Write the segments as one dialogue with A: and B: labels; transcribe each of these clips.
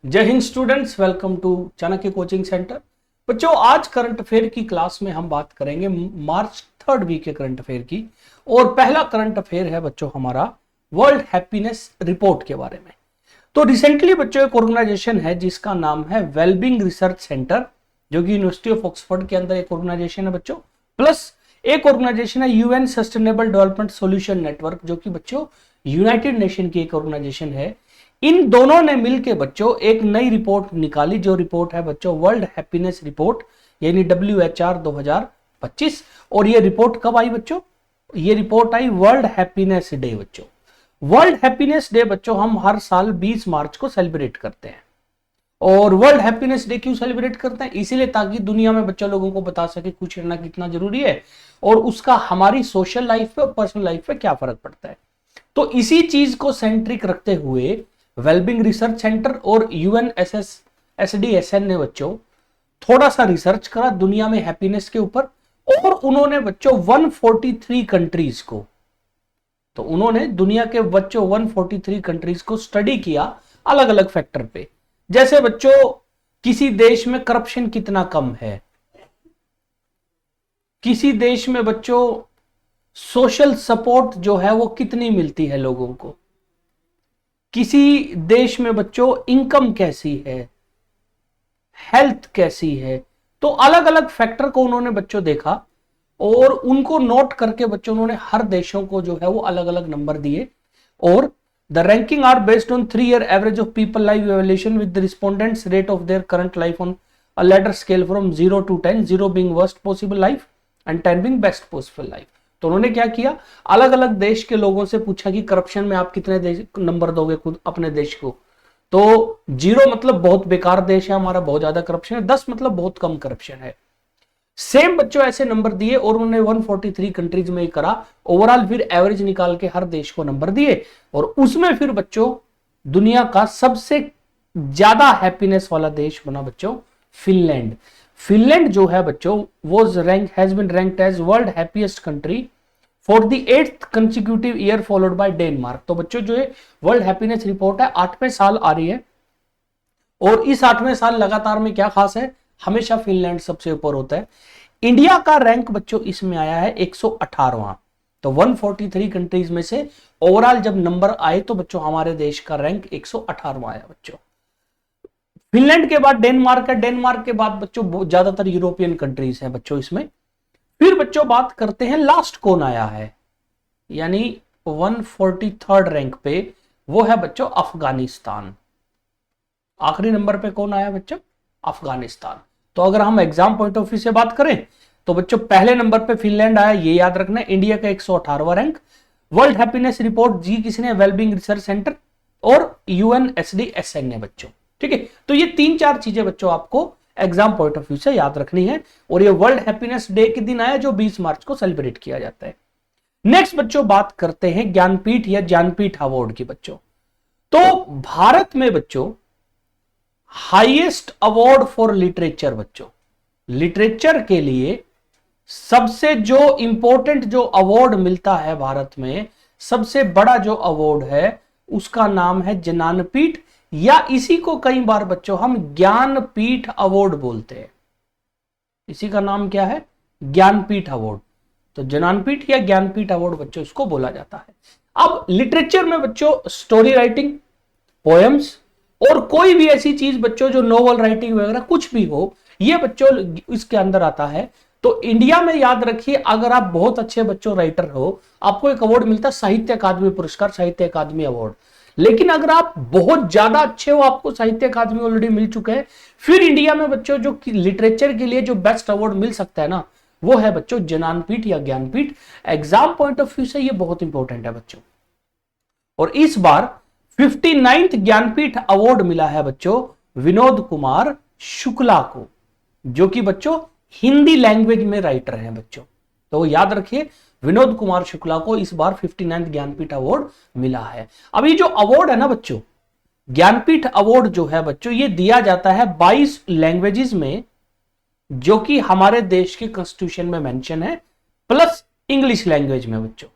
A: जय Hind students, welcome to Chanakya coaching centre. बच्चों, आज करंट अफेयर की क्लास में हम बात करेंगे मार्च थर्ड वीक के करंट अफेयर की। और पहला करंट अफेयर है बच्चों हमारा वर्ल्ड हैप्पीनेस रिपोर्ट के बारे में। तो रिसेंटली बच्चों एक ऑर्गेनाइजेशन है जिसका नाम है वेलबींग रिसर्च सेंटर, जो कि यूनिवर्सिटी ऑफ ऑक्सफोर्ड के अंदर एक ऑर्गेनाइजेशन है बच्चों। प्लस एक ऑर्गेनाइजेशन है UN sustainable development solution network, जो कि बच्चों यूनाइटेड नेशन की एक ऑर्गेनाइजेशन है। इन दोनों ने मिलकर बच्चों एक नई रिपोर्ट निकाली, जो रिपोर्ट है बच्चों वर्ल्ड हैप्पीनेस रिपोर्ट, यानी WHR 2025। और ये रिपोर्ट कब आई बच्चों? ये रिपोर्ट आई वर्ल्ड हैप्पीनेस डे बच्चों। वर्ल्ड हैप्पीनेस डे बच्चों हम हर साल 20 मार्च को सेलिब्रेट करते हैं। और वर्ल्ड हैप्पीनेस डे क्यों सेलिब्रेट करते हैं? इसीलिए ताकि दुनिया में बच्चा लोगों को बता सके खुश रहना कितना जरूरी है और उसका हमारी सोशल लाइफ पे और पर्सनल लाइफ पे क्या फर्क पड़ता है। तो इसी चीज को सेंट्रिक रखते हुए वेलबींग रिसर्च सेंटर और UNSSDSN ने बच्चों थोड़ा सा रिसर्च करा दुनिया में हैप्पीनेस के ऊपर। और उन्होंने बच्चों 143 कंट्रीज को, तो उन्होंने दुनिया के बच्चों 143 कंट्रीज को स्टडी किया अलग अलग फैक्टर पे। जैसे बच्चों किसी देश में करप्शन कितना कम है, किसी देश में बच्चों सोशल सपोर्ट जो है वो कितनी मिलती है लोगों को, किसी देश में बच्चों इनकम कैसी है, हेल्थ कैसी है। तो अलग अलग फैक्टर को उन्होंने बच्चों देखा और उनको नोट करके बच्चों उन्होंने हर देशों को जो है वो अलग अलग नंबर दिए। और the ranking are based on 3-year average of people life evaluation with the respondents rate of their current life on a ladder scale from 0 to 10, 0 being worst possible life and 10 being best possible life। तो उन्होंने क्या किया, अलग अलग देश के लोगों से पूछा कि करप्शन में आप कितने नंबर दोगे खुद अपने देश को। तो 0 मतलब बहुत बेकार देश है हमारा, बहुत ज्यादा करप्शन है, 10 मतलब बहुत कम करप्शन है। सेम बच्चों ऐसे नंबर दिए और उन्होंने 143 कंट्रीज में करा। ओवरऑल फिर एवरेज निकाल के हर देश को नंबर दिए और उसमें फिर बच्चों दुनिया का सबसे ज्यादा हैप्पीनेस वाला देश बना बच्चों फिनलैंड। फिनलैंड जो है बच्चों वो has been ranked as world happiest country for the 8th consecutive year followed by Denmark. तो बच्चों जो है वर्ल्ड हैप्पीनेस रिपोर्ट है 8वें साल आ रही है और इस 8वें साल लगातार में क्या खास है, हमेशा फिनलैंड सबसे ऊपर होता है। इंडिया का रैंक बच्चों इसमें आया है 118वां। तो 143 कंट्रीज में से ओवरऑल जब नंबर आए तो बच्चों हमारे देश का रैंक 118वां आया बच्चों। फिनलैंड के बाद डेनमार्क है, डेनमार्क के बाद बच्चों ज्यादातर यूरोपियन कंट्रीज हैं बच्चों इसमें। फिर बच्चों बात करते हैं लास्ट कौन आया है, यानी 143rd रैंक पे, वो है बच्चों अफगानिस्तान। आखिरी नंबर पे कौन आया बच्चों? अफगानिस्तान। तो अगर हम एग्जाम पॉइंट ऑफ व्यू से बात करें तो बच्चों पहले नंबर पे फिनलैंड आया, ये याद रखना है। इंडिया का 118वां रैंक। वर्ल्ड हैप्पीनेस रिपोर्ट जी किसने? वेलबींग रिसर्च सेंटर और UNSDSN ने बच्चों। ठीक है, तो ये 3-4 चीजें बच्चों आपको एग्जाम पॉइंट ऑफ व्यू से याद रखनी है। और ये वर्ल्ड हैप्पीनेस डे के दिन आया जो 20 मार्च को सेलिब्रेट किया जाता है। नेक्स्ट बच्चों बात करते हैं ज्ञानपीठ या ज्ञानपीठ अवार्ड की बच्चों। तो भारत में बच्चों हाईएस्ट अवार्ड फॉर लिटरेचर बच्चों, लिटरेचर के लिए सबसे जो इंपॉर्टेंट जो अवार्ड मिलता है भारत में, सबसे बड़ा जो अवार्ड है उसका नाम है ज्ञानपीठ, या इसी को कई बार बच्चों हम ज्ञानपीठ अवार्ड बोलते हैं। इसी का नाम क्या है? ज्ञानपीठ अवार्ड। तो ज्ञानपीठ या ज्ञानपीठ अवार्ड बच्चों इसको बोला जाता है। अब लिटरेचर में बच्चों स्टोरी राइटिंग, पोएम्स और कोई भी ऐसी चीज बच्चों जो नोवेल राइटिंग वगैरह कुछ भी हो, ये बच्चों इसके अंदर आता है। तो इंडिया में याद रखिए, अगर आप बहुत अच्छे बच्चों राइटर हो, आपको एक अवार्ड मिलता है साहित्य अकादमी पुरस्कार, साहित्य अकादमी अवार्ड। लेकिन अगर आप बहुत ज्यादा अच्छे हो, आपको साहित्य अकादमी ऑलरेडी मिल चुके हैं, फिर इंडिया में बच्चों जो लिटरेचर के लिए जो बेस्ट अवार्ड मिल सकता है ना, वो है बच्चों ज्ञानपीठ या Jnanpith. Exam point of view से ये बहुत इंपॉर्टेंट है बच्चों। और इस बार 59th ज्ञानपीठ अवार्ड मिला है बच्चों विनोद कुमार शुक्ला को, जो कि बच्चों हिंदी लैंग्वेज में राइटर हैं बच्चों। तो याद रखिए विनोद कुमार शुक्ला को इस बार 59th ज्ञानपीठ अवार्ड मिला है। अब ये जो अवार्ड है ना बच्चों, ज्ञानपीठ अवार्ड जो है बच्चों, ये दिया जाता है 22 लैंग्वेजेस में, जो कि हमारे देश के कॉन्स्टिट्यूशन में मेंशन है, प्लस इंग्लिश लैंग्वेज में बच्चों।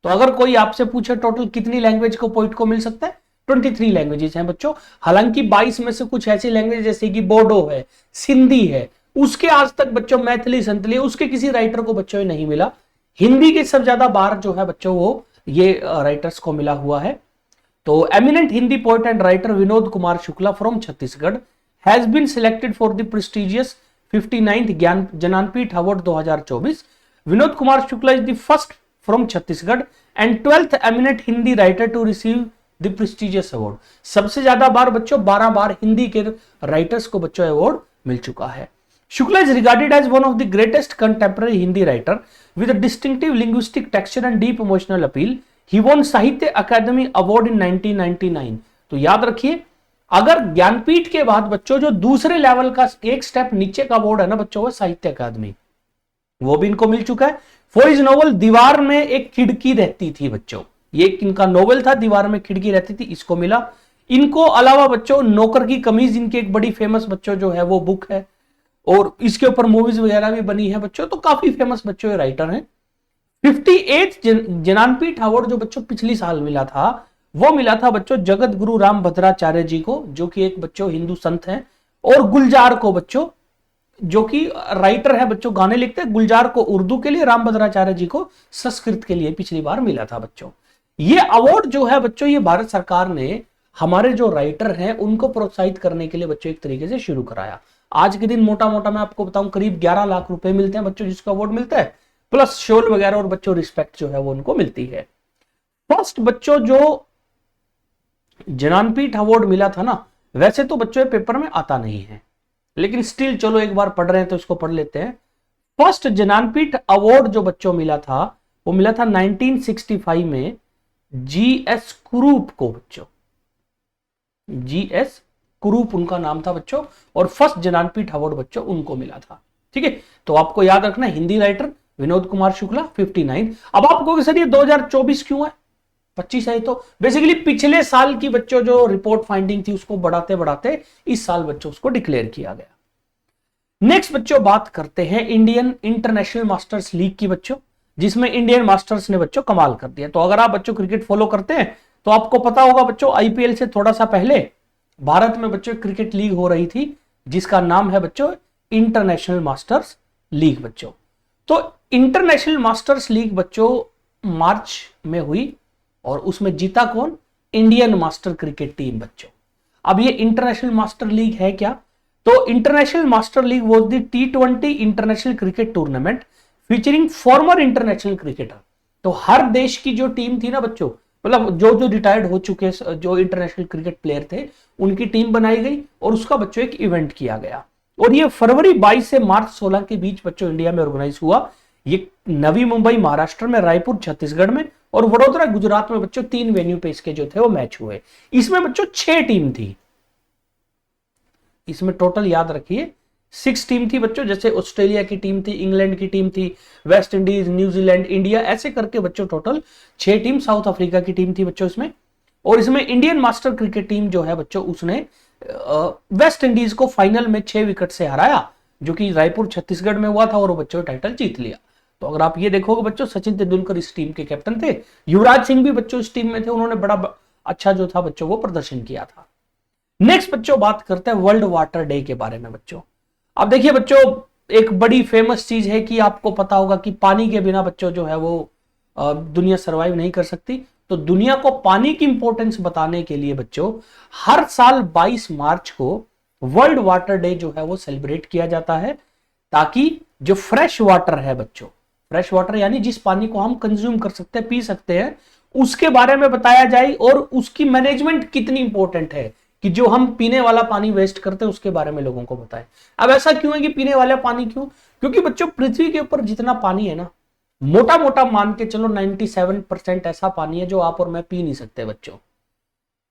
A: तो अगर कोई आपसे पूछे टोटल कितनी लैंग्वेज को पोइट को मिल सकता है, 23 लैंग्वेजेस हैं बच्चों। हालांकि 22 में से कुछ ऐसी लैंग्वेज जैसे कि बोडो है, सिंधी है, उसके आज तक बच्चों मैथिली संतली उसके किसी राइटर को बच्चों नहीं मिला। हिंदी के सबसे ज्यादा बार जो है बच्चों वो ये राइटर्स को मिला हुआ है। तो eminent Hindi poet and writer Vinod Kumar Shukla from Chhattisgarh has been selected for the prestigious 59th Gyan Jnanpith award 2024। Vinod Kumar Shukla is the first from Chhattisgarh and 12th eminent Hindi writer to receive the prestigious award. सबसे ज्यादा बार बच्चों 12 बार हिंदी के राइटर्स को बच्चों अवार्ड मिल चुका है। Shukla is regarded as one of the greatest contemporary Hindi writer with a distinctive linguistic texture and deep emotional appeal. He won साहित्य अकादमी award in 1999। तो याद रखिए, अगर ज्ञानपीठ के बाद बच्चों जो दूसरे लेवल का एक स्टेप नीचे का अवार्ड है ना बच्चों, वो साहित्य अकादमी, वो भी इनको मिल चुका है। फॉर इज नोवेल दीवार में एक खिड़की रहती थी बच्चों, ये इनका नोवेल था, दीवार में खिड़की रहती थी, इसको मिला। इनको अलावा बच्चों नौकर की कमीज इनकी एक बड़ी फेमस बच्चों जो है वो बुक है, और इसके ऊपर मूवीज वगैरह भी बनी है बच्चों, तो काफी फेमस बच्चों ये राइटर हैं। 58th ज्ञानपीठ अवार्ड जो बच्चों पिछली साल मिला था, वो मिला था बच्चों जगत गुरु राम भद्राचार्य जी को, जो कि एक बच्चों हिंदू संत हैं, और गुलजार को बच्चों, जो कि राइटर है बच्चों, गाने लिखते हैं। गुलजार को उर्दू के लिए, राम भद्राचार्य जी को संस्कृत के लिए पिछली बार मिला था बच्चों। ये अवार्ड जो है बच्चों, ये भारत सरकार ने हमारे जो राइटर हैं उनको प्रोत्साहित करने के लिए बच्चों एक तरीके से शुरू कराया। आज के दिन मोटा मोटा मैं आपको बताऊं करीब 11 लाख रुपए मिलते हैं बच्चों जिसको अवार्ड मिलता है, प्लस शोल वगैरह और बच्चों रिस्पेक्ट जो है वो उनको मिलती है। फर्स्ट बच्चों जो ज्ञानपीठ अवार्ड मिला था ना, वैसे तो बच्चों पेपर में आता नहीं है, लेकिन स्टिल चलो एक बार पढ़ रहे हैं तो इसको पढ़ लेते हैं। फर्स्ट ज्ञानपीठ अवार्ड जो बच्चों मिला था, वो मिला था 1965 में जीएस कुरूप को बच्चों, जीएस कुरूप उनका नाम था बच्चों, और फर्स्ट ज्ञानपीठ अवार्ड बच्चों उनको मिला था। ठीक है, तो आपको याद रखना हिंदी राइटर विनोद कुमार शुक्ला 59। अब आपको सर ये 2024 क्यों है, 25 है, तो बेसिकली पिछले साल की बच्चों जो रिपोर्ट फाइंडिंग थी उसको बढ़ाते बढ़ाते इस साल बच्चों उसको डिक्लेयर किया गया। नेक्स्ट बच्चों बात करते हैं इंडियन इंटरनेशनल मास्टर्स लीग की बच्चों, जिसमें इंडियन मास्टर्स ने बच्चों कमाल कर दिया। तो अगर आप बच्चों क्रिकेट फॉलो करते हैं तो आपको पता होगा बच्चों, आईपीएल से थोड़ा सा पहले भारत में बच्चों क्रिकेट लीग हो रही थी जिसका नाम है बच्चों इंटरनेशनल मास्टर्स लीग बच्चों। तो इंटरनेशनल मास्टर्स लीग बच्चों मार्च में हुई, और उसमें जीता कौन, इंडियन मास्टर क्रिकेट टीम बच्चों। अब ये इंटरनेशनल मास्टर लीग है क्या, तो international master league was the T20 international cricket tournament featuring farmer international cricketer. तो हर देश की जो टीम थी ना बच्चों, मतलब जो जो रिटायर्ड हो चुके जो इंटरनेशनल क्रिकेट प्लेयर थे, उनकी टीम बनाई गई और उसका बच्चों एक इवेंट किया गया, और ये फरवरी 22 से मार्च 16 के बीच बच्चों इंडिया में ऑर्गेनाइज हुआ। ये नवी मुंबई महाराष्ट्र में, रायपुर छत्तीसगढ़ में और वडोदरा गुजरात में बच्चों 3 वेन्यू पे इसके जो थे वो मैच हुए। इसमें बच्चों 6 टीम थी, इसमें टोटल याद रखिए 6 टीम थी बच्चों, जैसे ऑस्ट्रेलिया की टीम थी, इंग्लैंड की टीम थी, वेस्ट इंडीज, न्यूजीलैंड, इंडिया, ऐसे करके बच्चों टोटल 6 टीम, साउथ अफ्रीका की टीम थी बच्चों इसमें। और इसमें इंडियन मास्टर क्रिकेट टीम जो है बच्चों, उसने वेस्ट इंडीज को फाइनल में 6 विकेट से हराया, जो कि रायपुर छत्तीसगढ़ में हुआ था, और वो बच्चों टाइटल जीत लिया। तो अगर आप ये देखोगे बच्चों, सचिन तेंदुलकर इस टीम के कैप्टन थे, युवराज सिंह भी बच्चों इस टीम में थे, उन्होंने बड़ा अच्छा जो था बच्चों वो प्रदर्शन किया था। नेक्स्ट बच्चों बात करते हैं वर्ल्ड वाटर डे के बारे में बच्चों। अब देखिए बच्चों, एक बड़ी फेमस चीज है कि आपको पता होगा कि पानी के बिना बच्चों जो है वो दुनिया सरवाइव नहीं कर सकती। तो दुनिया को पानी की इंपॉर्टेंस बताने के लिए बच्चों हर साल 22 मार्च को वर्ल्ड वाटर डे जो है वो सेलिब्रेट किया जाता है, ताकि जो फ्रेश वाटर है बच्चों, फ्रेश वाटर यानी जिस पानी को हम कंज्यूम कर सकते हैं, पी सकते हैं, उसके बारे में बताया जाए, और उसकी मैनेजमेंट कितनी इंपॉर्टेंट है, कि जो हम पीने वाला पानी वेस्ट करते हैं उसके बारे में लोगों को बताएं। अब ऐसा क्यों है कि पीने वाला पानी क्यों, क्योंकि बच्चों पृथ्वी के ऊपर जितना पानी है ना, मोटा मोटा मान के चलो 97% ऐसा पानी है जो आप और मैं पी नहीं सकते बच्चों,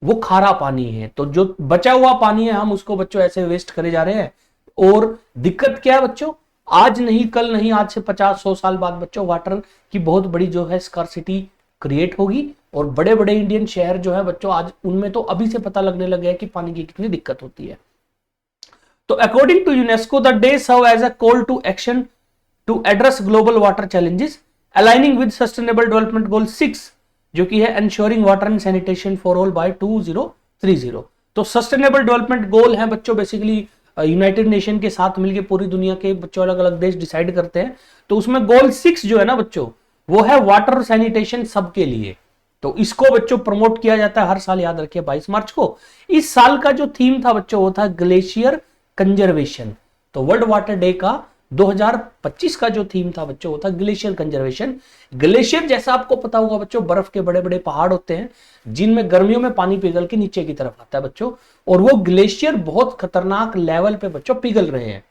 A: वो खारा पानी है। तो जो बचा हुआ पानी है हम उसको बच्चों ऐसे वेस्ट करे जा रहे हैं। और दिक्कत क्या है बच्चों, आज नहीं कल नहीं, आज से 50-100 साल बाद बच्चों वाटर की बहुत बड़ी जो है स्कार्सिटी क्रिएट होगी, और बड़े बड़े इंडियन शहर जो है बच्चों आज उनमें तो अभी से पता लगने लग गया है कि पानी की कितनी दिक्कत होती है। तो according to UNESCO the day serve as a call to action to address global water challenges aligning with sustainable development goal 6 जो कि है ensuring water and sanitation for all by 2030। तो सस्टेनेबल डेवलपमेंट गोल है बच्चों, बेसिकली यूनाइटेड नेशन के साथ मिलकर पूरी दुनिया के बच्चों अलग अलग देश डिसाइड करते हैं। तो उसमें गोल 6 जो है ना बच्चों, वो है वाटर सैनिटेशन सबके लिए। तो इसको बच्चों प्रमोट किया जाता है हर साल, याद रखिए 22 मार्च को। इस साल का जो थीम था बच्चों वो था ग्लेशियर कंजर्वेशन। तो वर्ल्ड वाटर डे का 2025 का जो थीम था बच्चों वो था ग्लेशियर कंजर्वेशन। ग्लेशियर जैसा आपको पता होगा बच्चों, बर्फ के बड़े बड़े पहाड़ होते हैं जिनमें गर्मियों में पानी पिघल के नीचे की तरफ आता है बच्चों, और वो ग्लेशियर बहुत खतरनाक लेवल पे बच्चों पिघल रहे हैं।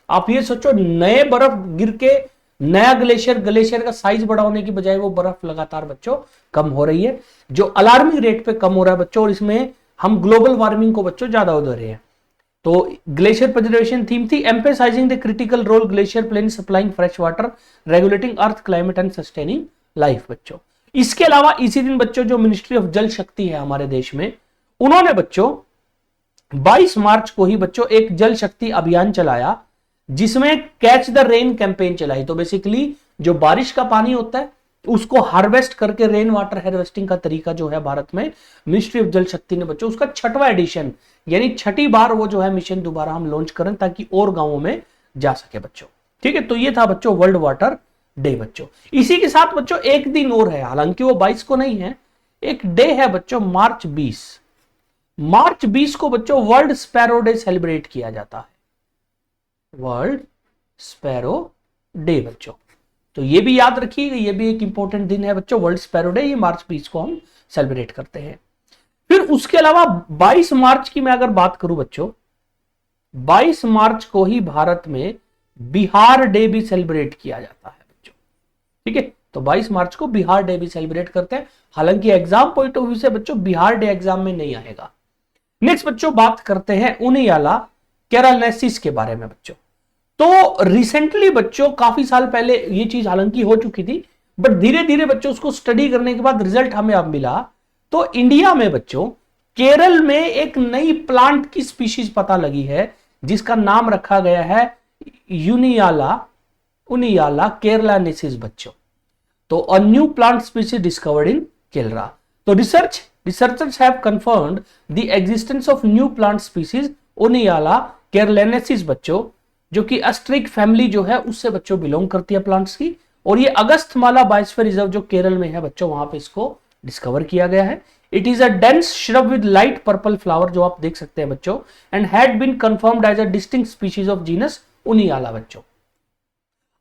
A: आप ये सोचो, नए बर्फ गिर के नया ग्लेशियर का साइज बड़ा होने की बजाय वो बर्फ लगातार बच्चों कम हो रही है, जो अलार्मिंग रेट पे कम हो रहा है बच्चों, और इसमें हम ग्लोबल वार्मिंग को बच्चों ज्यादा उधर रहे हैं। तो ग्लेशियर प्रिजर्वेशन थीम थी emphasising the critical role glacier play in supplying fresh water, regulating earth climate and sustaining life बच्चों। इसके अलावा इसी दिन बच्चों जो मिनिस्ट्री ऑफ जल शक्ति है हमारे देश में, उन्होंने बच्चों 22 मार्च को ही बच्चों एक जल शक्ति अभियान चलाया जिसमें कैच द रेन कैंपेन चलाई। तो बेसिकली जो बारिश का पानी होता है उसको हार्वेस्ट करके रेन वाटर हार्वेस्टिंग का तरीका जो है भारत में मिनिस्ट्री ऑफ जल शक्ति ने बच्चों उसका 6वां एडिशन यानी 6ठी बार वो जो है मिशन दोबारा हम लॉन्च करें ताकि और गांवों में जा सके बच्चों। ठीक है, तो ये था बच्चों वर्ल्ड वाटर डे बच्चों। इसी के साथ बच्चों एक दिन और है, हालांकि वो 22 को नहीं है, एक डे है बच्चों मार्च 20। मार्च 20 को बच्चों वर्ल्ड स्पैरो डे सेलिब्रेट किया जाता है, वर्ल्ड स्पैरो डे बच्चों। तो ये भी याद रखिएगा, ये भी एक इंपॉर्टेंट दिन है बच्चों, वर्ल्ड स्पैरो डे, ये मार्च 20 को हम सेलिब्रेट करते हैं। फिर उसके अलावा 22 मार्च की मैं अगर बात करूं बच्चों, 22 मार्च को ही भारत में बिहार डे भी सेलिब्रेट किया जाता है बच्चों। ठीक है, तो 22 मार्च को बिहार डे भी सेलिब्रेट करते हैं, हालांकि एग्जाम पॉइंट ऑफ व्यू से बच्चों बिहार डे एग्जाम में नहीं आएगा। नेक्स्ट बच्चों बात करते हैं उनियाला कैरालेसिस के बारे में बच्चों। तो रिसेंटली बच्चों काफी साल पहले ये चीज हालांकि हो चुकी थी, बट धीरे धीरे बच्चों उसको स्टडी करने के बाद रिजल्ट हमें अब मिला। तो इंडिया में बच्चों केरल में एक नई प्लांट की स्पीशीज पता लगी है जिसका नाम रखा गया है उनियाला कैरालेसिस बच्चों। तो a new plant species discovered in Kerala. तो researchers have confirmed the existence of new plant species Uniyala keralensis बच्चों, जो कि एस्ट्रिक फैमिली जो है उससे बच्चों बिलोंग करती है प्लांट्स की, और ये अगस्थमाला बायोस्फीयर रिजर्व जो केरल में है बच्चों वहां पे इसको डिस्कवर किया गया है। It is a dense shrub with light purple flower जो आप देख सकते हैं बच्चों, and had been confirmed as a distinct species of genus Uniyala बच्चों।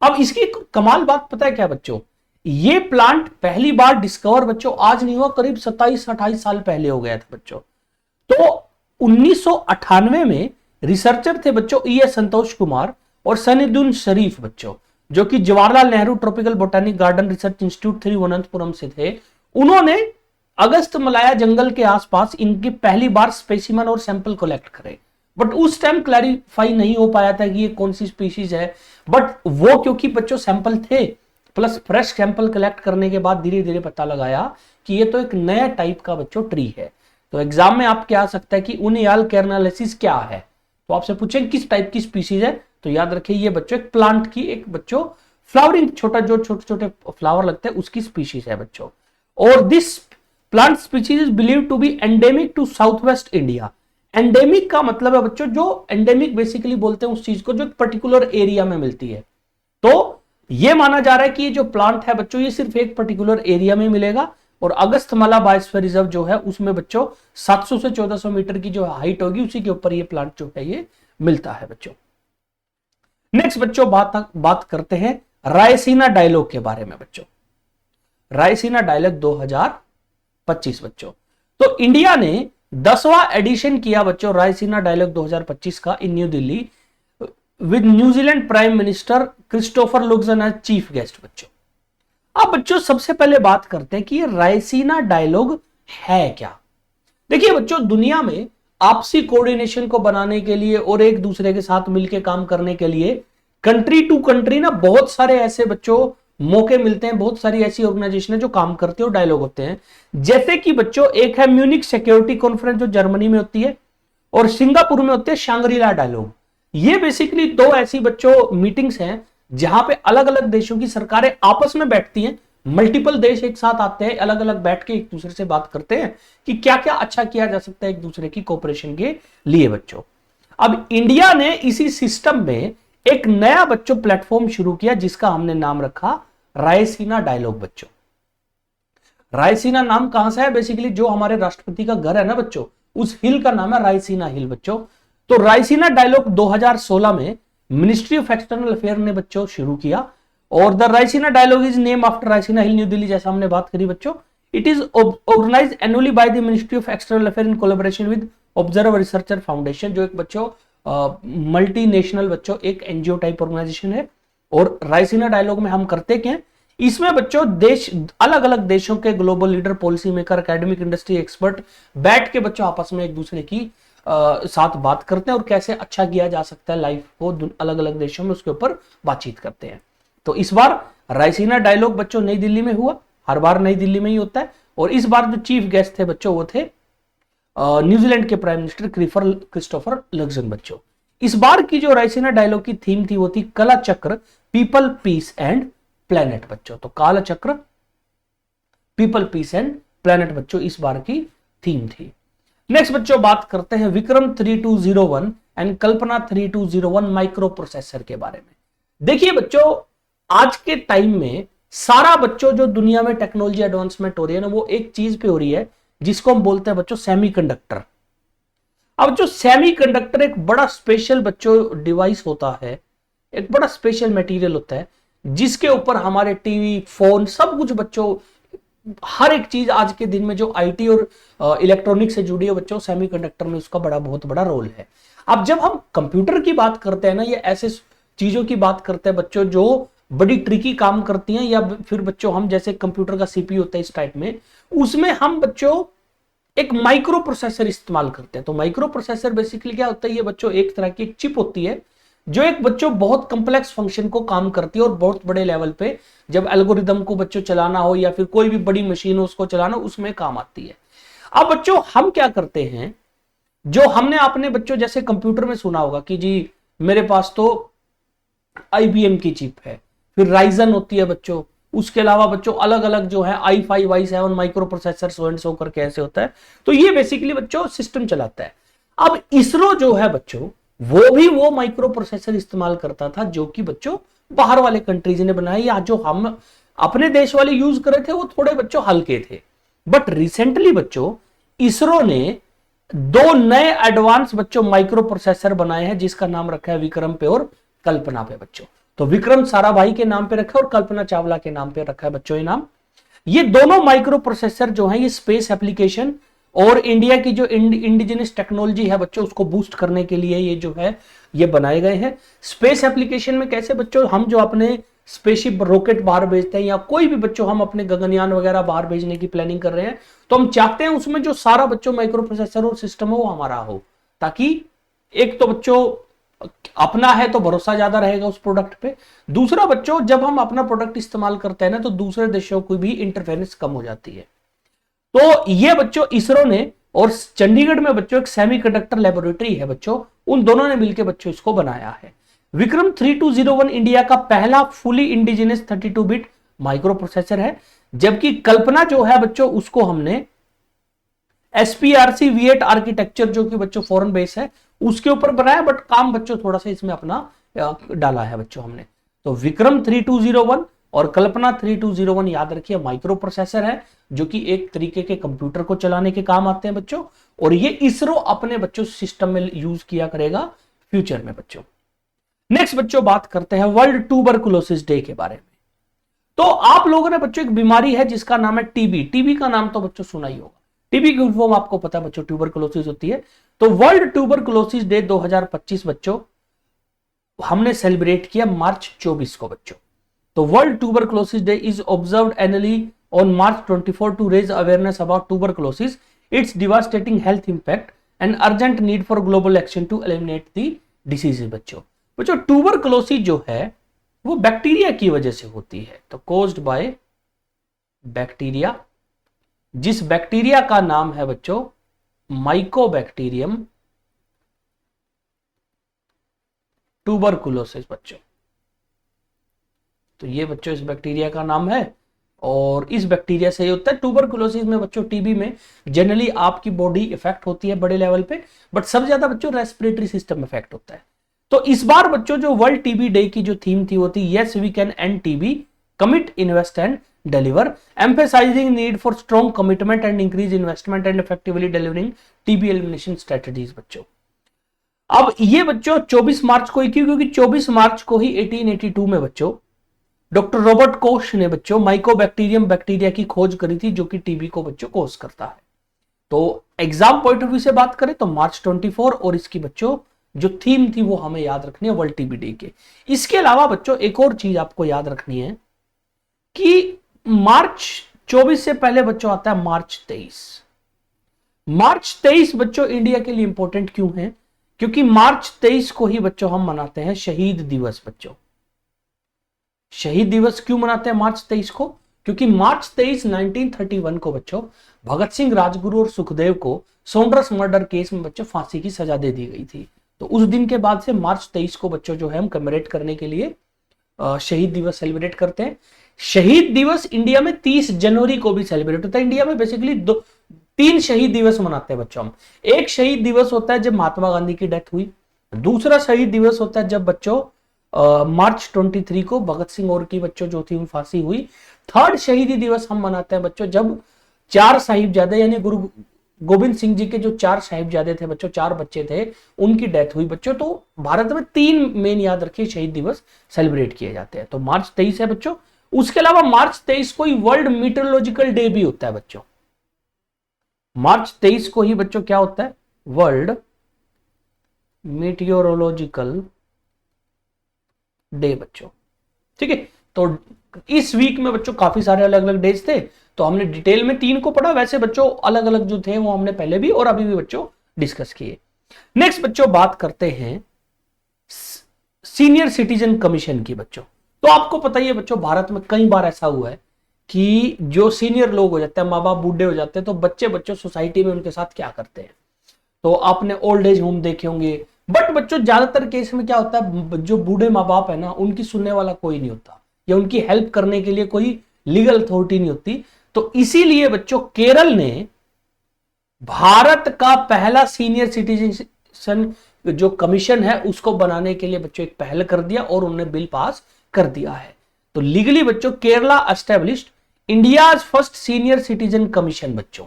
A: अब इसकी कमाल बात पता है क्या बच्चों, ये प्लांट पहली बार डिस्कवर बच्चों आज नहीं हुआ, करीब 27-28 साल पहले हो गया था बच्चों। तो 1998 में रिसर्चर थे बच्चों E.S. संतोष कुमार और सनीदुन शरीफ बच्चों, जो कि Jawaharlal Nehru tropical botanic garden research institute Thiruvananthapuram से थे। उन्होंने अगस्त मलाया जंगल के आसपास इनकी पहली बार स्पेसिमन और सैंपल कलेक्ट करे, बट उस टाइम क्लैरिफाई नहीं हो पाया था कि ये कौन सी स्पीशीज है। बट वो क्योंकि बच्चों सैंपल थे प्लस फ्रेश सैंपल कलेक्ट करने के बाद धीरे धीरे पता लगाया कि ये तो एक नया टाइप का बच्चों ट्री है। तो एग्जाम में आप क्या आ सकता है कि उनियाला कैरालेसिस क्या है, तो आपसे पूछें किस टाइप की स्पीशीज है, तो याद रखिए ये बच्चों एक प्लांट की एक बच्चों फ्लावरिंग छोटा जो छोटे छोटे फ्लावर लगते हैं उसकी स्पीशीज है बच्चों। और this plant species is believe to be endemic to south west India. Endemic का मतलब है बच्चों, जो एंडेमिक बेसिकली बोलते हैं उस चीज को जो पर्टिकुलर एरिया में मिलती है। तो ये माना जा रहा है कि ये जो प्लांट है बच्चों ये सिर्फ एक पर्टिकुलर एरिया में मिलेगा, और अगस्थमाला बायोस्फीयर रिजर्व जो है उसमें बच्चों 700 से 1400 मीटर की जो हाइट होगी उसी के ऊपर ये प्लांट जो है ये मिलता है बच्चों। नेक्स्ट बच्चों बात करते हैं रायसीना डायलॉग के बारे में बच्चों। रायसीना डायलॉग 2025 बच्चों। तो इंडिया ने 10वां एडिशन किया बच्चों रायसीना डायलॉग 2025 का in New Delhi with New Zealand prime minister Christopher Luxon as chief guest बच्चों। अब बच्चों सबसे पहले बात करते हैं कि ये रायसीना डायलॉग है क्या। देखिए बच्चों, दुनिया में आपसी कोऑर्डिनेशन को बनाने के लिए और एक दूसरे के साथ मिलकर काम करने के लिए कंट्री टू कंट्री ना बहुत सारे ऐसे बच्चों मौके मिलते हैं, बहुत सारी ऐसी ऑर्गेनाइजेशन है जो काम करते हैं और डायलॉग होते हैं। जैसे कि बच्चों एक है म्यूनिक सिक्योरिटी कॉन्फ्रेंस जो जर्मनी में होती है, और सिंगापुर में होती है शांग्रीला डायलॉग। ये बेसिकली दो ऐसी बच्चों मीटिंग्स हैं जहां पे अलग अलग देशों की सरकारें आपस में बैठती हैं, मल्टीपल देश एक साथ आते हैं, अलग अलग बैठ के एक दूसरे से बात करते हैं कि क्या क्या अच्छा किया जा सकता है एक दूसरे की कोऑपरेशन के लिए बच्चों। अब इंडिया ने इसी सिस्टम में एक नया बच्चों प्लेटफॉर्म शुरू किया जिसका हमने नाम रखा रायसीना डायलॉग बच्चों। रायसीना नाम कहां से है? बेसिकली जो हमारे राष्ट्रपति का घर है ना बच्चों, उस हिल का नाम है रायसीना हिल बच्चों। तो रायसीना डायलॉग 2016 में मिनिस्ट्री ऑफ एक्सटर्नल अफेयर ने बच्चों शुरू किया, और the Raisina dialogue is name after Raisina hill, new Delhi, जैसा हमने बात करी बच्चों। It is organise annually by the ministry of external affair in collaboration with observer researcher foundation, जो एक बच्चों मल्टीनेशनल बच्चों एक एनजीओ टाइप ऑर्गेनाइजेशन है। और रायसीना डायलॉग में हम करते क्या, इसमें बच्चों देश, अलग अलग देशों के global leader, policy maker, academic, industry expert बैठ के बच्चों आपस में एक दूसरे की साथ बात करते हैं और कैसे अच्छा किया जा सकता है लाइफ को अलग अलग देशों में, उसके ऊपर बातचीत करते हैं। तो इस बार रायसीना डायलॉग बच्चों नई दिल्ली में हुआ, हर बार नई दिल्ली में ही होता है। और इस बार जो चीफ गेस्ट थे बच्चों वो थे न्यूजीलैंड के प्राइम मिनिस्टर क्रिस्टोफर लक्सन बच्चों। इस बार की जो रायसीना डायलॉग की थीम थी वो थी कला चक्र, पीपल, पीस एंड प्लेनेट बच्चों। तो काला चक्र, पीपल, पीस एंड प्लेनेट बच्चों इस बार की थीम थी। नेक्स्ट बच्चों बात करते हैं Vikram 3201 and Kalpana 3201 micro processor के बारे में। देखिए बच्चों, आज के टाइम में सारा बच्चों जो दुनिया में टेक्नोलॉजी एडवांसमेंट हो रही है ना, वो एक चीज पे हो रही है जिसको हम बोलते हैं बच्चों सेमीकंडक्टर। अब जो सेमीकंडक्टर एक बड़ा स्पेशल बच्चों डिवाइस होता है, एक बड़ा स्पेशल मटेरियल होता है जिसके ऊपर हमारे टीवी, फोन, सब कुछ बच्चों, हर एक चीज आज के दिन में जो आईटी और इलेक्ट्रॉनिक से जुड़ी है बच्चों, सेमीकंडक्टर में उसका बहुत बड़ा रोल है। अब जब हम कंप्यूटर की बात करते हैं ना, ये ऐसे चीजों की बात करते हैं बच्चों जो बड़ी ट्रिकी काम करती हैं, या फिर बच्चों हम जैसे कंप्यूटर का सीपीयू होता है इस टाइप में, उसमें हम बच्चों एक माइक्रो प्रोसेसर इस्तेमाल करते हैं। तो माइक्रो प्रोसेसर बेसिकली क्या होता है, ये बच्चों एक तरह की एक चिप होती है जो एक बच्चों बहुत कंप्लेक्स फंक्शन को काम करती है, और बहुत बड़े लेवल पे जब एल्गोरिदम को बच्चों चलाना हो या फिर कोई भी बड़ी मशीन हो उसको चलाना, उसमें काम आती है। अब बच्चों हम क्या करते हैं, जो हमने अपने बच्चों जैसे कंप्यूटर में सुना होगा कि जी मेरे पास तो आईबीएम की चिप है, फिर राइजन होती है बच्चों, उसके अलावा बच्चों अलग अलग जो है i5 i7 micro processor so and so करके ऐसे होता है। तो ये बेसिकली बच्चों सिस्टम चलाता है। अब इसरो जो है बच्चों, वो माइक्रो प्रोसेसर इस्तेमाल करता था जो कि बच्चों बाहर वाले कंट्रीज ने बनाए, या जो हम अपने देश वाले यूज कर रहे थे वो थोड़े बच्चों हल्के थे। बट रिसेंटली बच्चों इसरो ने दो नए एडवांस बच्चों माइक्रो प्रोसेसर बनाए हैं जिसका नाम रखा है विक्रम पे और कल्पना पे बच्चों। तो विक्रम साराभाई के नाम पे रखा है और कल्पना चावला के नाम पे रखा है बच्चों ये नाम। ये दोनों माइक्रो प्रोसेसर जो है ये स्पेस एप्लीकेशन और इंडिया की जो इंडिजिनस टेक्नोलॉजी है बच्चों उसको बूस्ट करने के लिए ये जो है ये बनाए गए हैं। स्पेस एप्लीकेशन में कैसे बच्चों, हम जो अपने स्पेसशिप रॉकेट बाहर भेजते हैं या कोई भी बच्चों हम अपने गगनयान वगैरह बाहर भेजने की प्लानिंग कर रहे हैं, तो हम चाहते हैं उसमें जो सारा बच्चों माइक्रो प्रोसेसर और सिस्टम हो वो हमारा हो, ताकि एक तो बच्चों अपना है तो भरोसा ज्यादा रहेगा उस प्रोडक्ट पे, दूसरा बच्चों जब हम अपना प्रोडक्ट इस्तेमाल करते हैं ना तो दूसरे देशों की भी इंटरफेरेंस कम हो जाती है। तो ये बच्चों इसरो ने और चंडीगढ़ में बच्चों एक सेमीकंडक्टर लेबोरेटरी है बच्चों, उन दोनों ने मिलकर बच्चों इसको बनाया है। विक्रम 3201 इंडिया का पहला fully indigenous 32 bit micro processor है, जबकि कल्पना जो है बच्चों उसको हमने SPRC V8 आर्किटेक्चर जो कि बच्चों फॉरेन बेस है उसके ऊपर बनाया, बट काम बच्चों थोड़ा सा इसमें अपना डाला है बच्चों हमने। तो विक्रम 3201 और कल्पना 3201 याद रखिए माइक्रो प्रोसेसर है जो कि एक तरीके के कंप्यूटर को चलाने के काम आते हैं बच्चों, और ये इसरो अपने बच्चों सिस्टम में यूज किया करेगा फ्यूचर में बच्चों। नेक्स्ट बच्चों बात करते हैं वर्ल्ड ट्यूबरकुलोसिस डे के बारे में। तो आप लोगों ने बच्चों एक बीमारी है जिसका नाम है टीबी। टीबी का नाम तो बच्चों सुना ही होगा, टीबी की फॉर्म आपको पता है बच्चों ट्यूबरकुलोसिस होती है। तो वर्ल्ड ट्यूबरकुलोसिस डे 2025 बच्चों हमने सेलिब्रेट किया मार्च 24 को बच्चों। तो world tuberculosis day is observed annually on March 24 to raise awareness about tuberculosis, its devastating health impact and urgent need for global action to eliminate the disease बच्चों tuberculosis जो है वो बैक्टीरिया की वजह से होती है, तो caused by बैक्टीरिया, जिस बैक्टीरिया का नाम है बच्चों माइकोबैक्टीरियम ट्यूबरकुलोसिस बच्चों। तो ये बच्चों इस बैक्टीरिया का नाम है और इस बैक्टीरिया से होता है। ट्यूबरकुलोसिस में बच्चों, टीबी में जनरली आपकी बॉडी इफेक्ट होती है बड़े लेवल पे, बट सबसे ज्यादा बच्चों रेस्पिरेटरी सिस्टम इफेक्ट होता है। तो इस बार बच्चों जो वर्ल्ड टीबी डे की जो थीम थी वो थी yes we can end TB, commit, invest and deliver, emphasising need for strong commitment and increase investment and effectively delivering TB elimination strategies बच्चों। अब ये बच्चों 24 मार्च को ही क्यों, क्योंकि 24 मार्च को ही 1882 में बच्चों डॉक्टर रॉबर्ट कोश ने बच्चों माइकोबैक्टीरियम बैक्टीरिया की खोज करी थी, जो कि टीबी को बच्चों कोज करता है। तो एग्जाम पॉइंट ऑफ व्यू से बात करें तो मार्च 24, और इसकी बच्चों जो थीम थी वो हमें याद रखनी है वर्ल्ड टीबी डे के। इसके अलावा बच्चों एक और चीज आपको याद रखनी है कि मार्च 24 से पहले बच्चों आता है मार्च 23। मार्च 23 बच्चों इंडिया के लिए इंपॉर्टेंट क्यों है, क्योंकि मार्च 23 को ही बच्चों हम मनाते हैं शहीद दिवस बच्चों। शहीद दिवस क्यों मनाते हैं मार्च 23 को, क्योंकि मार्च 23 1931 को बच्चों भगत सिंह, राजगुरु और सुखदेव को सोंडर्स मर्डर केस में बच्चों फांसी की सजा दे दी गई थी। तो उस दिन के बाद से मार्च 23 को बच्चों जो है हम कमेमोरेट करने के लिए शहीद दिवस सेलिब्रेट करते हैं। शहीद दिवस इंडिया में 30 जनवरी को भी सेलिब्रेट होता है। इंडिया में बेसिकली 3 शहीद दिवस मनाते हैं बच्चों हम। एक शहीद दिवस होता है जब महात्मा गांधी की डेथ हुई, दूसरा शहीद दिवस होता है जब बच्चों मार्च 23 को भगत सिंह और की बच्चों जो थी फांसी हुई। थर्ड शहीदी दिवस हम मनाते हैं बच्चों जब 4 साहिबजादे यानी गुरु गोविंद सिंह जी के जो 4 साहिबजादे थे बच्चों, 4 बच्चे थे, उनकी डेथ हुई बच्चों। तो भारत में 3 मेन याद रखिए शहीद दिवस सेलिब्रेट किए जाते हैं। तो मार्च 23 है बच्चों। उसके अलावा मार्च 23 को ही वर्ल्ड मीटरोलॉजिकल डे भी होता है बच्चों। मार्च 23 को ही बच्चों क्या होता है, वर्ल्ड मीटियोरोलॉजिकल डे बच्चों। ठीक है, तो इस वीक में बच्चों काफी सारे अलग अलग डेज थे, तो हमने डिटेल में 3 को पढ़ा। वैसे बच्चों अलग अलग जो थे वो हमने पहले भी और अभी भी बच्चों डिस्कस किए। नेक्स्ट बच्चों बात करते हैं सीनियर सिटीजन कमीशन की बच्चों। तो आपको पता ही है बच्चों, भारत में कई बार ऐसा हुआ है कि जो सीनियर लोग हो जाते हैं, माँ बाप बूढ़े हो जाते हैं, तो बच्चों सोसाइटी में उनके साथ क्या करते हैं। तो आपने ओल्ड एज होम देखे होंगे, बट बच्चों ज्यादातर केस में क्या होता है, जो बूढ़े माँ बाप है ना, उनकी सुनने वाला कोई नहीं होता या उनकी हेल्प करने के लिए कोई लीगल अथॉरिटी नहीं होती। तो इसीलिए बच्चों केरल ने भारत का पहला सीनियर सिटीजन जो कमीशन है उसको बनाने के लिए बच्चों एक पहल कर दिया और उन्होंने बिल पास कर दिया है। तो लीगली बच्चों Kerala established India's first senior citizen commission बच्चों।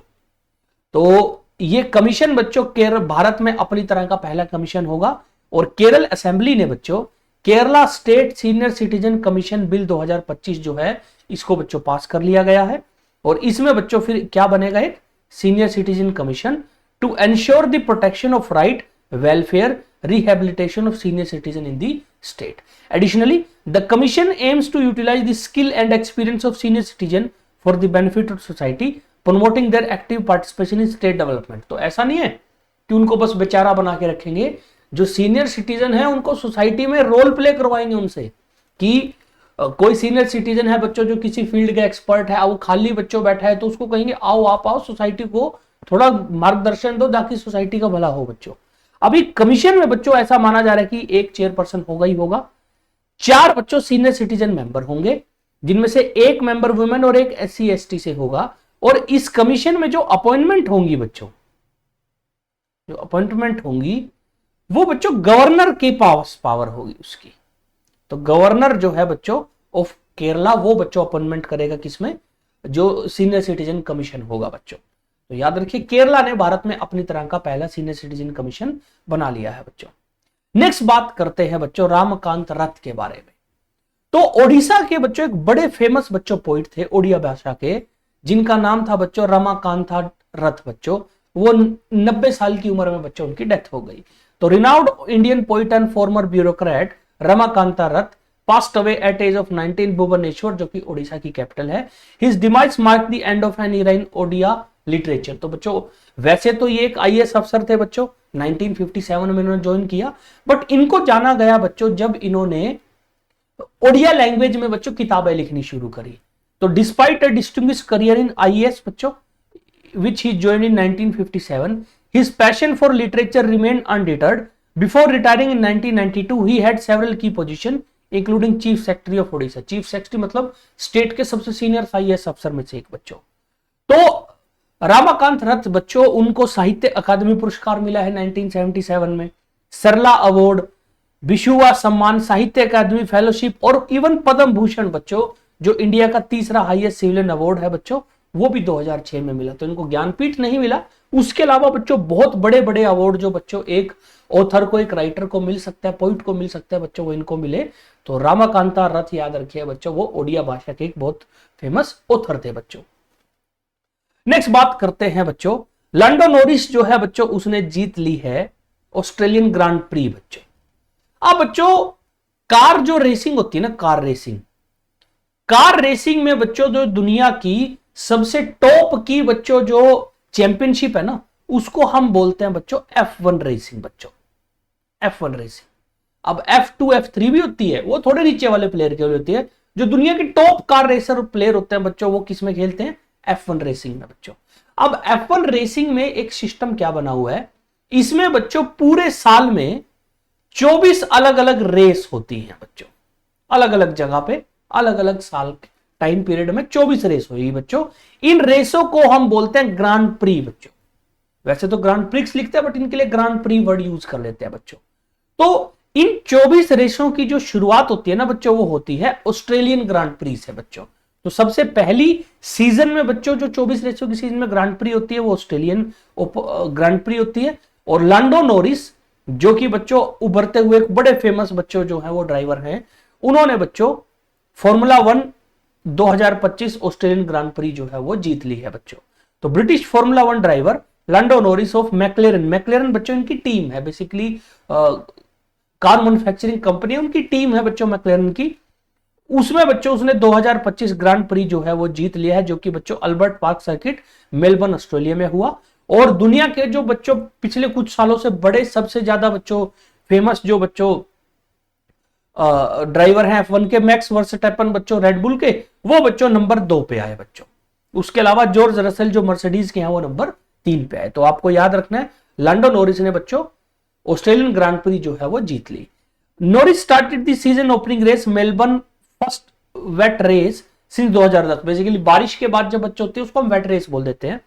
A: तो ये कमीशन बच्चों केरल भारत में अपनी तरह का पहला कमीशन होगा। और केरल असेंबली ने बच्चों Kerala state senior citizen commission bill 2025 जो है इसको बच्चों पास कर लिया गया है। और इसमें बच्चों फिर क्या बनेगा, एक senior citizen commission to ensure the protection of right, welfare, rehabilitation of senior citizen in the state. Additionally, the commission aims to utilize the skill and experience of senior citizen for the benefit of society, promoting their active participation in state development. तो ऐसा नहीं है कि उनको बस बेचारा बना के रखेंगे। जो सीनियर सिटीजन है उनको सोसाइटी में रोल प्ले करवाएंगे उनसे, कि कोई सीनियर सिटीजन है बच्चों जो किसी फील्ड का एक्सपर्ट है, वो खाली बच्चों बैठा है, तो उसको कहेंगे आओ आप आओ, सोसाइटी को थोड़ा मार्गदर्शन दो ताकि सोसाइटी का भला हो बच्चों। अभी कमीशन में बच्चों ऐसा माना जा रहा है कि एक चेयरपर्सन होगा ही होगा, 4 बच्चों सीनियर सिटीजन मेंबर होंगे, जिनमें से 1 मेंबर वुमेन और 1 SC ST से होगा। और इस कमीशन में जो अपॉइंटमेंट होंगी बच्चों, जो अपॉइंटमेंट होंगी वो बच्चों गवर्नर के पावर होगी उसकी। तो गवर्नर जो है बच्चों ऑफ केरला वो बच्चों अपॉइंटमेंट करेगा किसमें, जो सीनियर सिटीजन कमीशन होगा बच्चों। तो याद रखिए केरला ने भारत में अपनी तरह का पहला सीनियर सिटीजन कमीशन बना लिया है बच्चों। नेक्स्ट बात करते हैं बच्चों रामकांत रथ के बारे में। तो ओडिशा के बच्चों एक बड़े फेमस बच्चों पोइट थे ओडिया भाषा के, जिनका नाम था बच्चों रमाकांत रथ बच्चों। वो 90 साल की उम्र में बच्चों उनकी डेथ हो गई। तो renowned Indian poet and farmer bureaucrat Ramakant Rath passed away at age of 19 Bhubaneswar, जो कि ओडिशा की कैपिटल है। His demise marked the end of an era in Odia literature. तो बच्चों वैसे तो ये एक IAS अफसर थे बच्चों, 1957 में इन्होंने ज्वाइन किया, बट इनको जाना गया बच्चों जब इन्होंने ओडिया लैंग्वेज में बच्चों किताबें लिखनी शुरू करी। तो despite a distinguished career in IAS बच्चों which he joined in 1957, his passion for literature remained undeterred. Before retiring in 1992, he had several key positions including chief secretary of Odisha. Chief secretary मतलब state के सबसे senior IAS अफसर में से एक बच्चों। तो रामाकांत रथ बच्चों, उनको साहित्य अकादमी पुरस्कार मिला है 1977 में, सरला अवार्ड, विशुवा सम्मान, साहित्य अकादमी फेलोशिप और इवन पद्म भूषण बच्चों, जो इंडिया का तीसरा हाईएस्ट सिविलियन अवार्ड है बच्चों, वो भी 2006 में मिला। तो इनको ज्ञानपीठ नहीं मिला, उसके अलावा बच्चों बहुत बड़े बड़े अवार्ड जो बच्चों एक ऑथर को, एक राइटर को मिल सकता है, पोइट को मिल सकता है बच्चों, वो इनको मिले। तो रामाकांता रथ याद रखिए बच्चों, वो ओडिया भाषा के एक बहुत फेमस ऑथर थे बच्चों। नेक्स्ट बात करते हैं बच्चों, लैंडो नॉरिस जो है बच्चों, उसने जीत ली है ऑस्ट्रेलियन ग्रांड प्री बच्चों। अब बच्चों कार जो रेसिंग होती है ना, कार रेसिंग में बच्चों जो दुनिया की सबसे टॉप की बच्चों जो चैंपियनशिप है ना, उसको हम बोलते हैं बच्चों F1 रेसिंग बच्चों, F1 रेसिंग। अब F2 F3 भी होती है, वो थोड़े नीचे वाले प्लेयर के लिए होती है। जो दुनिया के टॉप कार रेसर प्लेयर होते हैं बच्चों, वो किस में खेलते हैं? F1 रेसिंग में बच्चों। अब F1 रेसिंग में एक सिस्टम क्या बना हुआ है, इसमें बच्चों पूरे साल में 24 अलग अलग रेस होती हैं बच्चों, अलग अलग जगह पे, अलग अलग साल के टाइम पीरियड में 24 रेस होगी बच्चों। इन रेसों को हम बोलते हैं ग्रांड प्री बच्चों। वैसे तो ग्रांड प्रिक्स लिखते हैं, बट इनके लिए ग्रांड प्री वर्ड यूज कर लेते हैं बच्चों। तो इन 24 रेसों की जो शुरुआत होती है ना बच्चों, वो होती है ऑस्ट्रेलियन ग्रांड प्री से बच्चों। तो सबसे पहली सीजन में बच्चों जो 24 रेसों की सीजन में ग्रांड प्री होती है, वो ऑस्ट्रेलियन ग्रांड प्री होती है। और लैंडो नॉरिस जो कि बच्चों उभरते हुए एक बड़े फेमस बच्चों जो है वो ड्राइवर हैं, उन्होंने बच्चों फॉर्मूला 1 2025 ऑस्ट्रेलियन ग्रांड प्री जो है वो जीत ली है बच्चों। तो British formula 1 driver Lando Norris of McLaren बच्चों इनकी टीम है, बेसिकली कार मैन्युफैक्चरिंग कंपनी उनकी टीम है बच्चों मैक्लेरन की। उसमें बच्चों उसने 2025 ग्रांड प्री जो है वो जीत लिया है, जो कि बच्चों Albert park circuit Melbourne Australia में हुआ। और दुनिया के जो बच्चों पिछले कुछ सालों से बड़े सबसे ज्यादा बच्चों फेमस जो बच्चों ड्राइवर हैं F1 के, मैक्स वर्स्टैपेन बच्चों रेडबुल के, वो बच्चों नंबर 2 पे आए बच्चों। उसके अलावा जॉर्ज रसेल जो मर्सिडीज के हैं वो नंबर 3 पे आए। तो आपको याद रखना है लैंडो नॉरिस ने बच्चों ऑस्ट्रेलियन ग्रांड प्री जो है वो जीत ली। Norris started the season opening race Melbourne first wet race since 2010। Basically बारिश के बाद जब बच्चे होते हैं उसको हम वेट रेस बोल देते हैं।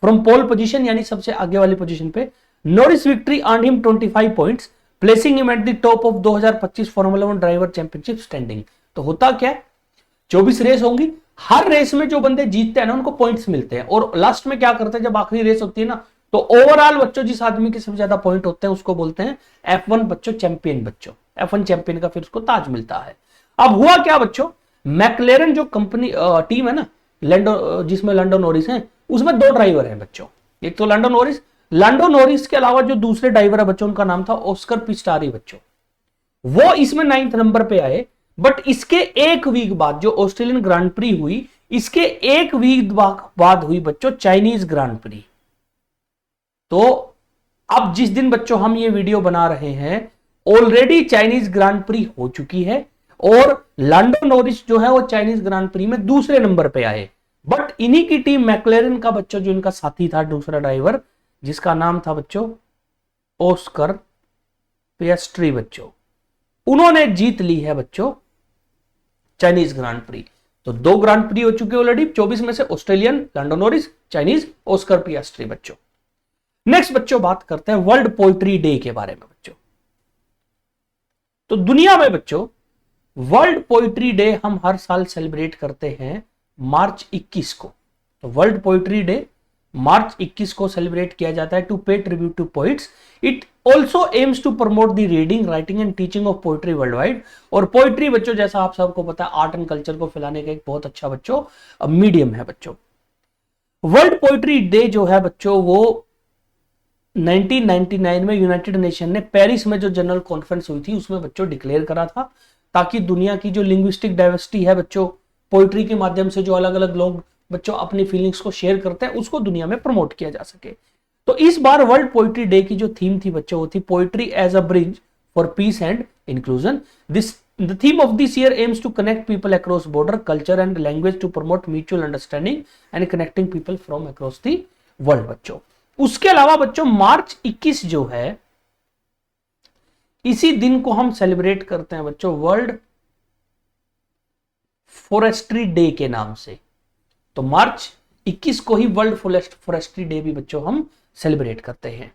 A: फ्रॉम पोल पोजीशन यानी सबसे आगे वाली पोजीशन पे Norris victory earned him 25 points, placing him at the top of 2025 formula 1 driver championship standing. तो होता क्या है, 24 रेस होंगी, हर रेस में जो बंदे जीतते हैं ना उनको पॉइंट्स मिलते हैं। और लास्ट में क्या करते हैं, जब आखिरी रेस होती है ना, तो ओवरऑल बच्चों जिस आदमी के सबसे ज्यादा पॉइंट होते हैं उसको बोलते हैं F1 बच्चों चैंपियन बच्चों। F1 चैंपियन का फिर उसको ताज मिलता है। अब हुआ क्या बच्चों, मैक्लेरन जो कंपनी टीम है ना लैंडो, जिसमें लैंडो नॉरिस है, उसमें 2 ड्राइवर हैं बच्चों। एक तो लैंडो नॉरिस के अलावा जो दूसरे ड्राइवर है बच्चों, उनका नाम था ऑस्कर पिस्टारी बच्चों। वो इसमें 9th नंबर पे आए। बट इसके एक वीक बाद जो ऑस्ट्रेलियन ग्रांड प्री हुई, इसके एक वीक बाद हुई बच्चों चाइनीज ग्रांड प्री। तो अब जिस दिन बच्चों हम ये वीडियो बना रहे हैं, ऑलरेडी चाइनीज ग्रांड प्री हो चुकी है और लैंडो नॉरिस जो है वो चाइनीज ग्रांड प्री में दूसरे नंबर पे आए। बट इन्हीं की टीम मैक्लेरन का बच्चों जो इनका साथी था दूसरा ड्राइवर, जिसका नाम था बच्चों ऑस्कर पियास्ट्री बच्चों, उन्होंने जीत ली है बच्चों चाइनीज ग्रांड प्री। तो 2 ग्रांड प्री हो चुके ऑलरेडी, 24 में से Australian Lando Norris, Chinese Oscar Piastri बच्चों। नेक्स्ट बच्चों बात करते हैं वर्ल्ड पोइट्री डे के बारे में बच्चों। तो दुनिया में बच्चों वर्ल्ड पोइट्री डे हम हर साल सेलिब्रेट करते हैं मार्च 21 को। तो वर्ल्ड पोइट्री डे मार्च 21 को सेलिब्रेट किया जाता है to pay tribute to poets. It also aims to promote the reading, writing and teaching of poetry worldwide. और पोइट्री बच्चों जैसा आप सबको पता है आर्ट एंड कल्चर को फैलाने का एक बहुत अच्छा बच्चों मीडियम है बच्चों। वर्ल्ड पोइट्री डे जो है बच्चों वो 1999 में यूनाइटेड नेशन ने पेरिस में जो जनरल कॉन्फ्रेंस हुई थी उसमें बच्चों डिक्लेयर करा था, ताकि दुनिया की जो लिंग्विस्टिक डाइवर्सिटी है बच्चों, पोइट्री के माध्यम से जो अलग अलग लोग बच्चों अपनी फीलिंग्स को शेयर करते हैं, उसको दुनिया में प्रमोट किया जा सके। तो इस बार वर्ल्ड पोइट्री डे की जो थीम थी बच्चों वो थी poetry as a bridge for peace and inclusion. The theme of this year aims to connect people across border, culture and language to promote mutual understanding and connecting people from across the world बच्चों। उसके अलावा बच्चों मार्च 21 जो है, इसी दिन को हम सेलिब्रेट करते हैं बच्चों वर्ल्ड फॉरेस्ट्री डे के नाम से। तो मार्च 21 को ही वर्ल्ड फॉरेस्ट्री डे भी बच्चों हम सेलिब्रेट करते हैं।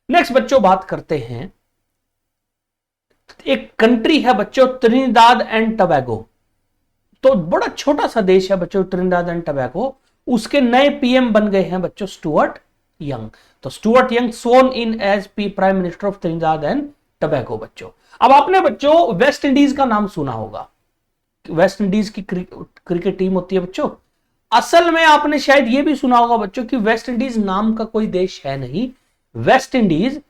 A: नेक्स्ट बच्चों बात करते हैं, एक कंट्री है बच्चों त्रिनिदाद एंड टबैगो। तो बड़ा छोटा सा देश है बच्चों त्रिनिदाद एंड टबैगो। उसके नए पीएम बन गए हैं बच्चों स्टुअर्ट यंग। तो Stuart Young sworn in as prime minister of Trinidad and Tobago बच्चों। अब आपने बच्चों वेस्ट इंडीज का नाम सुना होगा, वेस्ट इंडीज की क्रिकेट टीम होती है बच्चों। असल में आपने शायद यह भी सुना होगा बच्चों कि वेस्ट इंडीज नाम का कोई देश है नहीं। वेस्ट इंडीज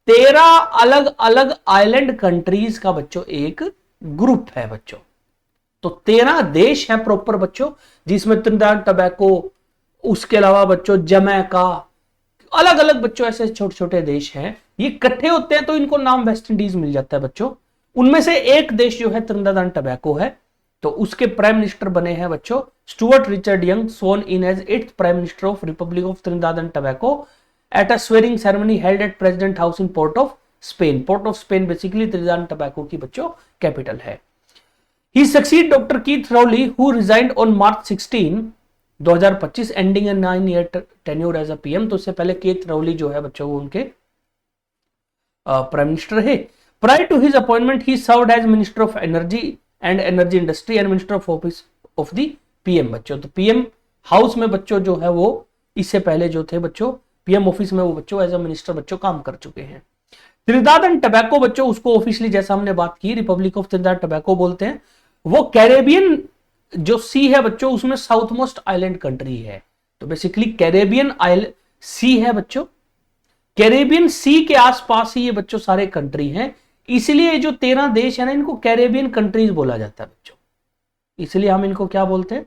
A: 13 अलग अलग आइलैंड कंट्रीज का बच्चों एक ग्रुप है बच्चों। तो 13 देश है प्रॉपर बच्चों, जिसमें त्रिनिदाद टबैको, उसके अलावा बच्चों जमैका, अलग अलग बच्चों ऐसे छोटे छोटे देश हैं, ये इकट्ठे होते हैं तो इनको नाम वेस्ट इंडीज मिल जाता है बच्चों। उनमें से एक देश जो है त्रिनिदाद एंड टबैको है। तो उसके प्राइम मिनिस्टर बने हैं बच्चों Stuart Richard Young, sworn in as 8th prime minister of republic of Trinidad and Tobago at a swearing ceremony held at president house in Port of Spain. Port of Spain basically Trinidad and Tobago की बच्चों capital है। He succeeded Dr. Keith Rowley, who resigned on March 16, 2025, ending a 9-year tenure as a PM। तो उससे पहले kth Rowley जो है बच्चों वो उनके प्राइम मिनिस्टर है। Prior to his appointment, he served as Minister of Energy and Energy Industry and Minister of Office of the PM बच्चों। तो PM हाउस में बच्चों जो है वो इससे पहले जो थे बच्चों PM ऑफिस में वो बच्चों एज अ मिनिस्टर बच्चों काम कर चुके हैं। त्रिनिदाद एंड टबैको बच्चों उसको ऑफिशियली जैसा हमने बात की रिपब्लिक ऑफ त्रिनिदाद टबैको बोलते हैं। वो कैरेबियन जो सी है बच्चों उसमें साउथ मोस्ट आइलैंड कंट्री है। तो बेसिकली कैरेबियन आइलैंड सी है बच्चों, कैरेबियन सी के आसपास ही ये बच्चों सारे कंट्री हैं, इसलिए जो 13 देश है ना इनको कैरेबियन कंट्रीज बोला जाता है बच्चों। इसलिए हम इनको क्या बोलते हैं,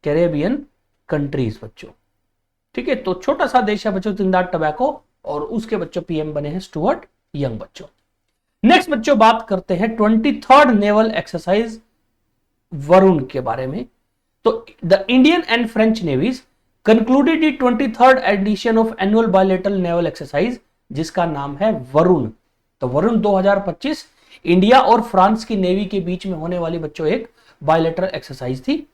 A: कैरेबियन कंट्रीज बच्चों। ठीक है, तो छोटा सा देश है बच्चों त्रिनिदाद टबैको और उसके बच्चों पीएम बने हैं स्टुअर्ट यंग बच्चों। नेक्स्ट बच्चों बात करते हैं 23rd नेवल एक्सरसाइज वरुण के बारे में। तो the Indian and French navies concluded the 23rd edition of annual bilateral naval exercise जिसका नाम है वरुण। तो वरुण 2025 इंडिया और फ्रांस की नेवी के बीच में होने वाली बच्चों एक बायलैटरल एक्सरसाइज थी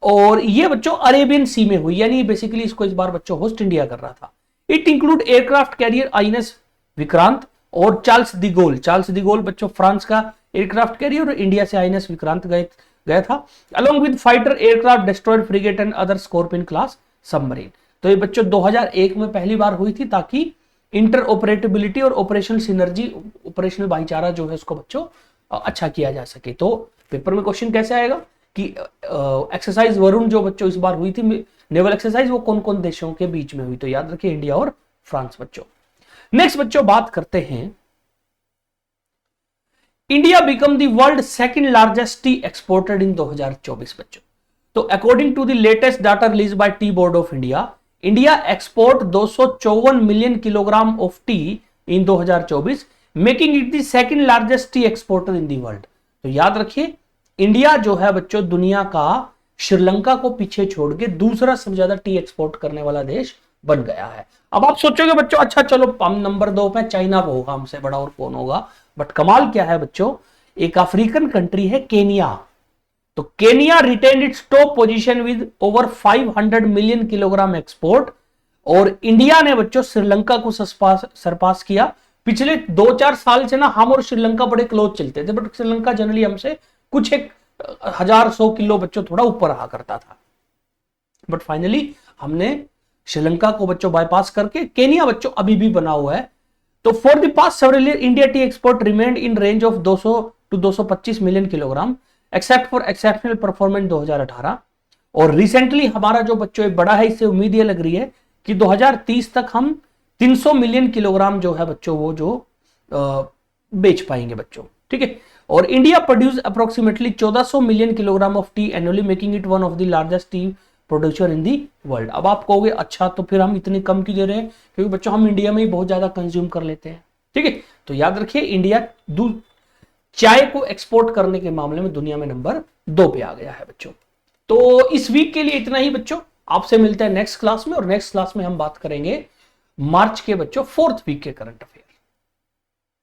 A: और ये बच्चों अरेबियन सी में हुई, यानी बेसिकली इसको इस बार बच्चों होस्ट इंडिया कर रहा था। It include aircraft carrier INS Vikrant और चार्ल्स डी गोल बच्चों फ्रांस का एयरक्राफ्ट कैरियर और इंडिया से आईएनएस विक्रांत गया था, along with fighter aircraft destroyer frigate and other scorpion class submarine. तो ये बच्चों 2001 में पहली बार हुई थी ताकि इंटर ऑपरेटेबिलिटी और ऑपरेशनल सिनर्जी, ऑपरेशनल भाईचारा जो है उसको बच्चों अच्छा किया जा सके। तो पेपर में क्वेश्चन कैसे आएगा कि एक्सरसाइज वरुण जो बच्चों इस बार हुई थी नेवल एक्सरसाइज वो कौन कौन देशों के बीच में हुई, तो याद रखिए इंडिया और फ्रांस बच्चों। नेक्स्ट बच्चों बात करते हैं India become the world second largest tea exported in 2024 बच्चों। तो according to the latest data release by tea board of India export 254 million kilogram of tea in 2024, making it the second largest tea exporter in the world. तो याद रखिए India जो है बच्चों दुनिया का श्रीलंका को पीछे छोड़ के दूसरा सबसे ज्यादा टी एक्सपोर्ट करने वाला देश बन गया है। अब आप सोचोगे बच्चों अच्छा चलो हम नंबर 2 पे चाइना होगा हमसे बड़ा और कौन होगा, बट कमाल क्या है बच्चों, एक अफ्रीकन कंट्री है केनिया। तो Kenya retained its top position with over 500 million kilogram export और इंडिया ने बच्चों श्रीलंका को सरपास किया। पिछले 2-4 साल से ना हम और श्रीलंका बड़े क्लोज चलते थे, बट श्रीलंका जनरली हमसे कुछ 1,000-100 किलो बच्चों थोड़ा ऊपर रहा करता था, बट फाइनली हमने श्रीलंका को बच्चों बाईपास करके केनिया बच्चों अभी भी बना हुआ है। तो for the past several year India T export remained in range of 200 to 225 million kilogram except for exceptional performance 2018 और रिसेंटली हमारा जो बच्चों एक बड़ा है, इससे उम्मीद ये लग रही है कि 2030 तक हम 300 मिलियन किलोग्राम जो है बच्चों वो जो बेच पाएंगे बच्चों। ठीक है, और India produce approximately 1400 million kilogram of T annually, making it one of the largest T producer in the world. अब आप कहोगे अच्छा तो फिर हम इतनी कम क्यों दे रहे हैं, क्योंकि बच्चों हम इंडिया में ही बहुत ज्यादा कंज्यूम कर लेते हैं। ठीक है, तो याद रखिए इंडिया चाय को एक्सपोर्ट करने के मामले में दुनिया में नंबर 2 पे आ गया है बच्चों। तो इस वीक के लिए इतना ही बच्चों, आपसे मिलते हैं नेक्स्ट क्लास में और नेक्स्ट क्लास में हम बात करेंगे मार्च के बच्चों 4th वीक के करंट अफेयर।